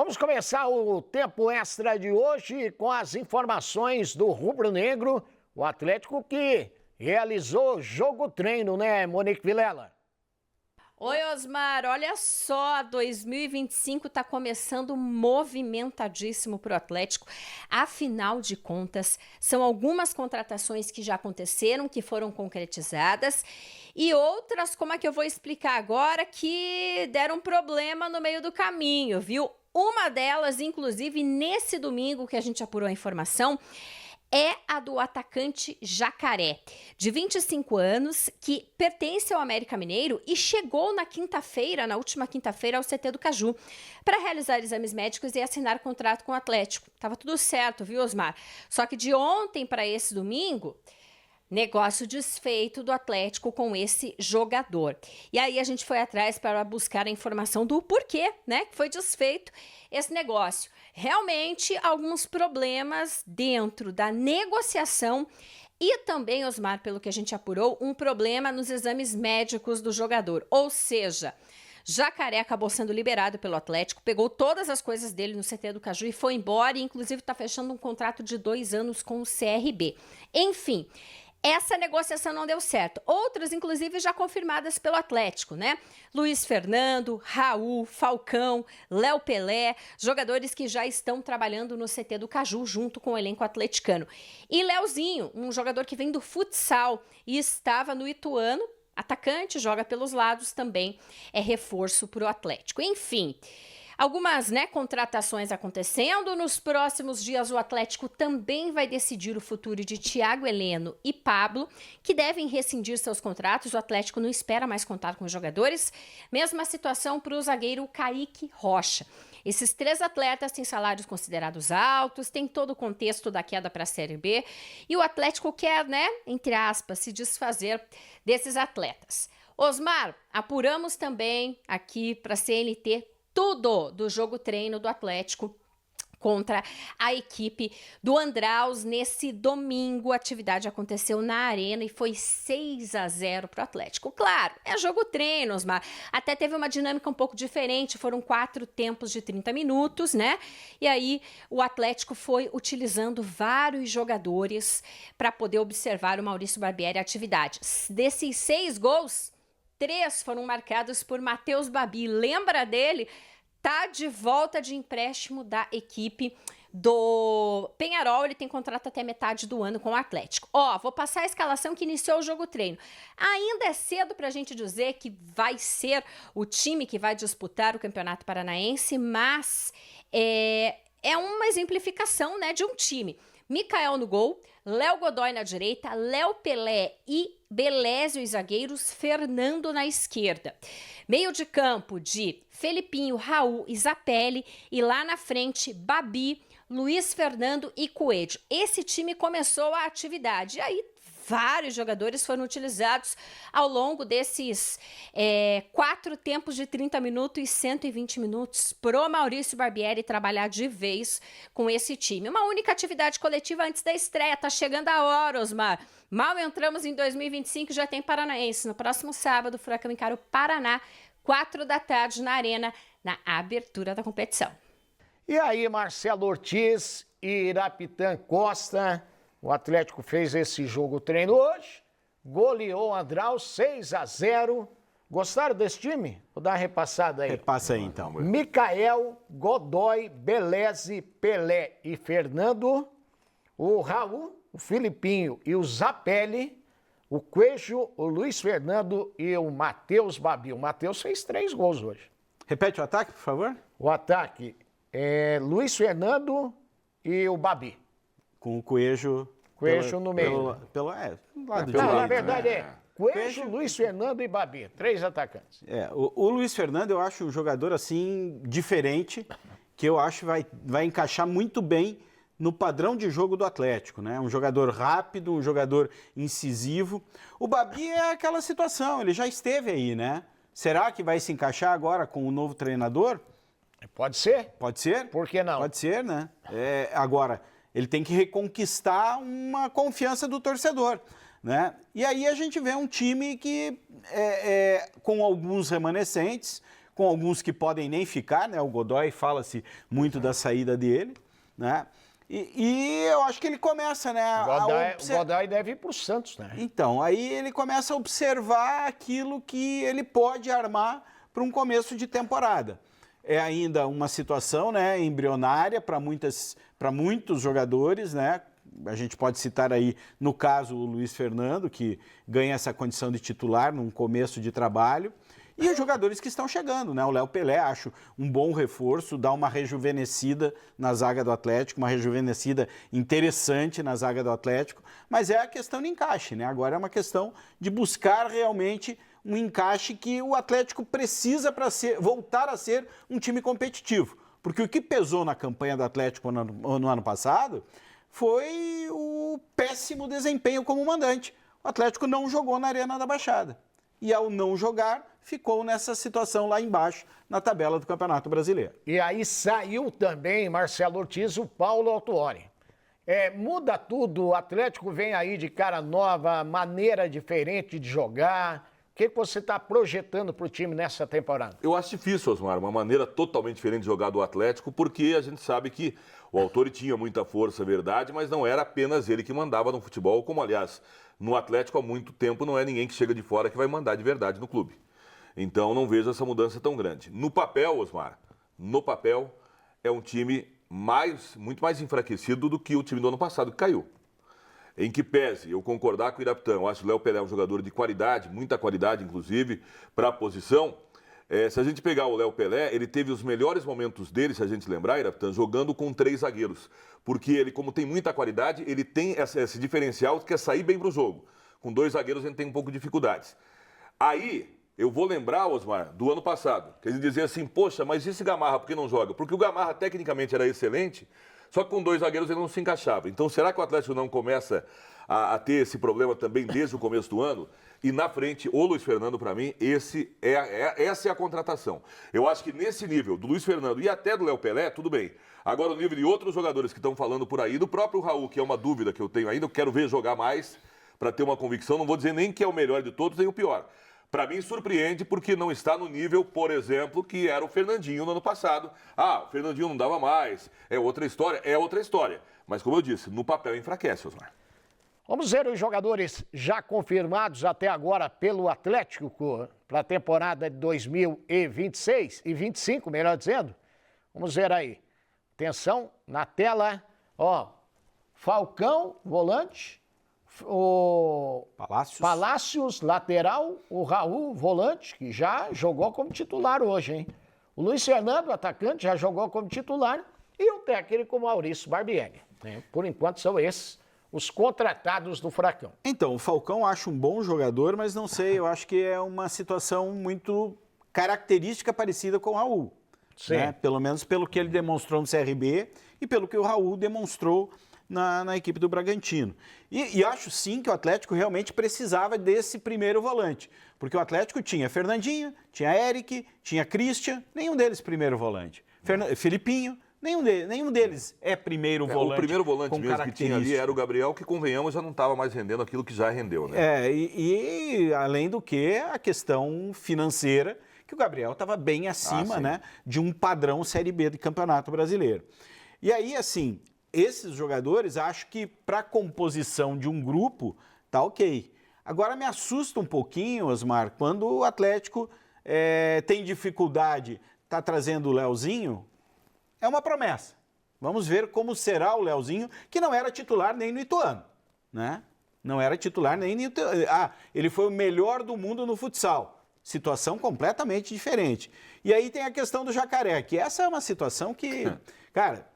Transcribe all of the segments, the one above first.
Vamos começar o tempo extra de hoje com as informações do Rubro Negro, o Atlético que realizou jogo treino, né, Monique Vilela? Oi, Osmar, olha só, 2025 está começando movimentadíssimo para o Atlético. Afinal de contas, são algumas contratações que já aconteceram, que foram concretizadas, e outras, como é que eu vou explicar agora, que deram problema no meio do caminho, viu? Uma delas, inclusive, nesse domingo que a gente apurou a informação, é a do atacante Jacaré, de 25 anos, que pertence ao América Mineiro e chegou na última quinta-feira, ao CT do Caju, para realizar exames médicos e assinar contrato com o Atlético. Tava tudo certo, viu, Osmar? Só que de ontem para esse domingo, negócio desfeito do Atlético com esse jogador. E aí a gente foi atrás para buscar a informação do porquê, né, que foi desfeito esse negócio. Realmente, alguns problemas dentro da negociação e também, Osmar, pelo que a gente apurou, um problema nos exames médicos do jogador. Ou seja, Jacaré acabou sendo liberado pelo Atlético, pegou todas as coisas dele no CT do Caju e foi embora, e inclusive está fechando um contrato de 2 anos com o CRB. Enfim, essa negociação não deu certo. Outras, inclusive, já confirmadas pelo Atlético, né? Luiz Fernando, Raul, Falcão, Léo Pelé, jogadores que já estão trabalhando no CT do Caju junto com o elenco atleticano. E Léozinho, um jogador que vem do futsal e estava no Ituano, atacante, joga pelos lados também, é reforço para o Atlético. Enfim, algumas, contratações acontecendo. Nos próximos dias, o Atlético também vai decidir o futuro de Thiago Heleno e Pablo, que devem rescindir seus contratos. O Atlético não espera mais contar com os jogadores. Mesma situação para o zagueiro Kaique Rocha. Esses 3 atletas têm salários considerados altos, tem todo o contexto da queda para a Série B, e o Atlético quer, entre aspas, se desfazer desses atletas. Osmar, apuramos também aqui para a CNT tudo do jogo treino do Atlético contra a equipe do Andraus nesse domingo. A atividade aconteceu na Arena e foi 6-0 para o Atlético. Claro, é jogo treino, Osmar. Até teve uma dinâmica um pouco diferente, foram 4 tempos de 30 minutos, né? E aí o Atlético foi utilizando vários jogadores para poder observar o Maurício Barbieri a atividade. Desses 6 gols, 3 foram marcados por Matheus Babi. Lembra dele? Tá de volta de empréstimo da equipe do Penharol. Ele tem contrato até metade do ano com o Atlético. Vou passar a escalação que iniciou o jogo treino. Ainda é cedo pra gente dizer que vai ser o time que vai disputar o Campeonato Paranaense, mas é uma exemplificação, de um time. Mikael no gol, Léo Godoy na direita, Léo Pelé e Belésio e zagueiros, Fernando na esquerda. Meio de campo de Felipinho, Raul e Zapelli, e lá na frente Babi, Luiz Fernando e Coelho. Esse time começou a atividade, e aí vários jogadores foram utilizados ao longo desses 4 tempos de 30 minutos e 120 minutos pro Maurício Barbieri trabalhar de vez com esse time. Uma única atividade coletiva antes da estreia. Tá chegando a hora, Osmar. Mal entramos em 2025, já tem Paranaense. No próximo sábado, o Furacão encara o Paraná, 4 da tarde na Arena, na abertura da competição. E aí, Marcelo Ortiz e Irapitã Costa, o Atlético fez esse jogo treino hoje, goleou o Andraus 6-0. Gostaram desse time? Vou dar uma repassada aí. Repassa aí, então. Mikael, Godoy, Beleze, Pelé e Fernando, o Raul, o Filipinho e o Zapelli, o Coelho, o Luiz Fernando e o Matheus Babi. O Matheus fez 3 gols hoje. Repete o ataque, por favor. O ataque é Luiz Fernando e o Babi. Com o Coelho no meio. Pelo lado Não, direito. na verdade Coelho, Luiz Fernando e Babi. 3 atacantes. O Luiz Fernando eu acho um jogador assim diferente, que eu acho vai encaixar muito bem no padrão de jogo do Atlético, né? Um jogador rápido, um jogador incisivo. O Babi é aquela situação, ele já esteve aí, né? Será que vai se encaixar agora com o novo treinador? Pode ser. Pode ser? Por que não? Pode ser, né? Agora, ele tem que reconquistar uma confiança do torcedor, né? E aí a gente vê um time que, com alguns remanescentes, com alguns que podem nem ficar, né? O Godoy fala-se muito da saída dele, né? E eu acho que ele começa, né? O Godoy deve ir para o Santos, né? Então, aí ele começa a observar aquilo que ele pode armar para um começo de temporada. É ainda uma situação, né, embrionária para muitos jogadores, né? A gente pode citar aí, no caso, o Luiz Fernando, que ganha essa condição de titular num começo de trabalho. E os jogadores que estão chegando, né? O Léo Pelé, acho um bom reforço, dá uma rejuvenescida na zaga do Atlético, uma rejuvenescida interessante na zaga do Atlético, mas é a questão de encaixe, né? Agora é uma questão de buscar realmente um encaixe que o Atlético precisa para voltar a ser um time competitivo. Porque o que pesou na campanha do Atlético no ano passado foi o péssimo desempenho como mandante. O Atlético não jogou na Arena da Baixada. E ao não jogar, ficou nessa situação lá embaixo, na tabela do Campeonato Brasileiro. E aí saiu também, Marcelo Ortiz, o Paulo Autuori. Muda tudo, o Atlético vem aí de cara nova, maneira diferente de jogar. O que você está projetando para o time nessa temporada? Eu acho difícil, Osmar, uma maneira totalmente diferente de jogar do Atlético, porque a gente sabe que o Autuori tinha muita força, é verdade, mas não era apenas ele que mandava no futebol, como, aliás, no Atlético há muito tempo não é ninguém que chega de fora que vai mandar de verdade no clube. Então não vejo essa mudança tão grande. No papel, Osmar, é um time muito mais enfraquecido do que o time do ano passado, que caiu. Em que pese eu concordar com o Irapitã, eu acho que o Léo Pelé é um jogador de qualidade, muita qualidade, inclusive, para a posição. Se a gente pegar o Léo Pelé, ele teve os melhores momentos dele, se a gente lembrar, Irapitã, jogando com 3 zagueiros. Porque ele, como tem muita qualidade, ele tem esse diferencial que é sair bem para o jogo. Com 2 zagueiros a gente tem um pouco de dificuldades. Aí, eu vou lembrar, Osmar, do ano passado, que a gente dizia assim, poxa, mas esse Gamarra por que não joga? Porque o Gamarra tecnicamente era excelente, só que com 2 zagueiros ele não se encaixava. Então, será que o Atlético não começa a ter esse problema também desde o começo do ano? E na frente, o Luiz Fernando, para mim, essa é a contratação. Eu acho que nesse nível do Luiz Fernando e até do Léo Pelé, tudo bem. Agora, o nível de outros jogadores que estão falando por aí, do próprio Raul, que é uma dúvida que eu tenho ainda, eu quero ver jogar mais para ter uma convicção. Não vou dizer nem que é o melhor de todos, nem o pior. Para mim, surpreende porque não está no nível, por exemplo, que era o Fernandinho no ano passado. O Fernandinho não dava mais, é outra história. Mas, como eu disse, no papel enfraquece, Osmar. Vamos ver os jogadores já confirmados até agora pelo Atlético para a temporada de 2026 e 25, melhor dizendo. Vamos ver aí. Atenção, na tela, Falcão, volante. O Palácios, lateral, o Raul, volante, que já jogou como titular hoje, hein? O Luiz Fernando, atacante, já jogou como titular, e o técnico Maurício Barbieri, né? Por enquanto são esses os contratados do Furacão. Então, o Falcão acho um bom jogador, mas não sei, eu acho que é uma situação muito característica parecida com o Raul. Sim. Né? Pelo menos pelo que ele demonstrou no CRB e pelo que o Raul demonstrou na equipe do Bragantino. E acho sim que o Atlético realmente precisava desse primeiro volante, porque o Atlético tinha Fernandinho, tinha Eric, tinha Christian, nenhum deles primeiro volante. Filipinho, nenhum deles é primeiro volante. O primeiro volante mesmo que tinha ali era o Gabriel, que, convenhamos, já não estava mais rendendo aquilo que já rendeu, né? E além do que a questão financeira, que o Gabriel estava bem acima, né, de um padrão Série B do Campeonato Brasileiro. E aí, assim, esses jogadores, acho que para a composição de um grupo, tá ok. Agora me assusta um pouquinho, Osmar, quando o Atlético tem dificuldade, tá trazendo o Leozinho, é uma promessa. Vamos ver como será o Leozinho, que não era titular nem no Ituano, né? Não era titular nem no Ituano. Ele foi o melhor do mundo no futsal. Situação completamente diferente. E aí tem a questão do Jacaré, que essa é uma situação que, cara,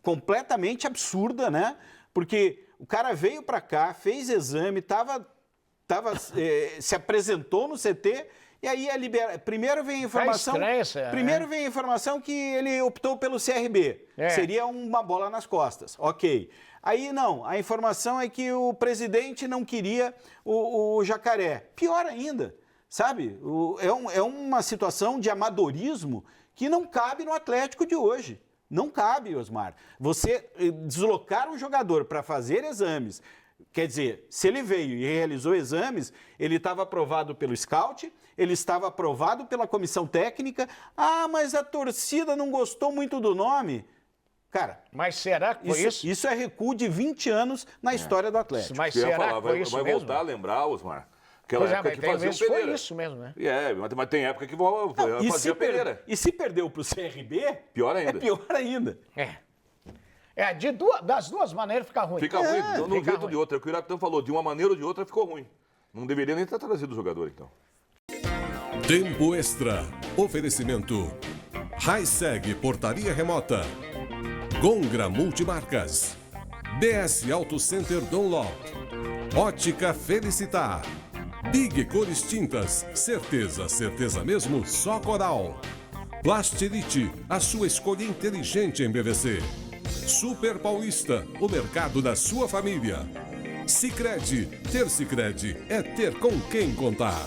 completamente absurda, né? Porque o cara veio para cá, fez exame, se apresentou no CT e aí primeiro vem a informação, vem a informação que ele optou pelo CRB. Seria uma bola nas costas. OK. Aí não, a informação é que o presidente não queria o Jacaré. Pior ainda, sabe? É uma situação de amadorismo que não cabe no Atlético de hoje. Não cabe, Osmar. Você deslocar um jogador para fazer exames, Quer dizer, se ele veio e realizou exames, ele estava aprovado pelo scout, ele estava aprovado pela comissão técnica. Ah, mas a torcida não gostou muito do nome. Cara, Mas será que foi isso? isso é recuo de 20 anos na história do Atlético. Mas Eu ia será falar, que foi vai isso vai mesmo? voltar a lembrar, Osmar, aquela Pois é, época mas que tem fazia o vezes Pereira. foi isso mesmo, né? Mas tem época que Não, fazia o Pereira. e se perdeu para o CRB, Pior ainda. é pior ainda. Das duas maneiras fica ruim. Fica ruim, de um fica jeito ou ruim. de outro. É o que o Irapitão falou, de uma maneira ou de outra ficou ruim. Não deveria nem ter trazido o jogador, então. Tempo Extra. Oferecimento. Hi-Seg Portaria Remota. Gongra Multimarcas. DS Auto Center Dunlop. Ótica Felicitar. Big Cores Tintas. Certeza, certeza mesmo, só Coral. Plastilite, a sua escolha inteligente em PVC. Super Paulista, o mercado da sua família. Sicredi, ter Sicredi é ter com quem contar.